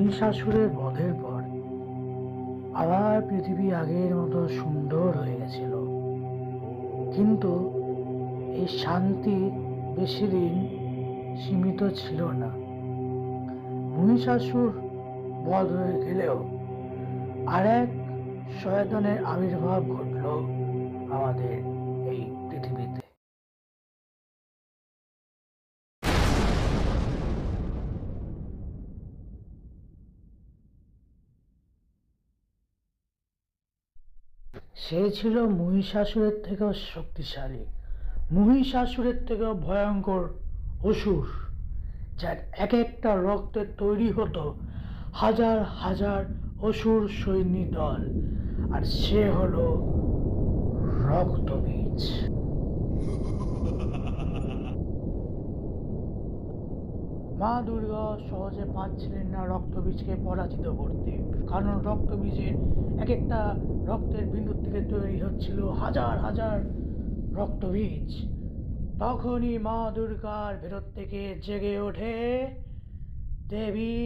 মহিষাসুরের বধের পর আবার পৃথিবী আগের মতো সুন্দর হয়ে গেছিল। কিন্তু এই শান্তি বেশি দিন সীমিত ছিল না। মহিষাসুর বধ হয়ে গেলেও আর এক শয়তানের আবির্ভাব ঘটল আমাদের এই পৃথিবীতে। সে ছিল মহিষাসুরের থেকেও শক্তিশালী, মহিষাসুরের থেকেও ভয়ঙ্কর অসুর, যার এক একটা রক্তে তৈরি হতো হাজার হাজার অসুর সৈন্য দল। আর সে হলো রক্তবীজ। মা দুর্গা সহজে পাচ্ছিলেন না রক্তবীজকে পরাজিত করতে, কারণ রক্তবীজের এক একটা রক্তের বিন্দুর থেকে তৈরি হচ্ছিল হাজার হাজার রক্তবীজ। তখনই মা দুর্গার ভেতর থেকে জেগে ওঠে দেবী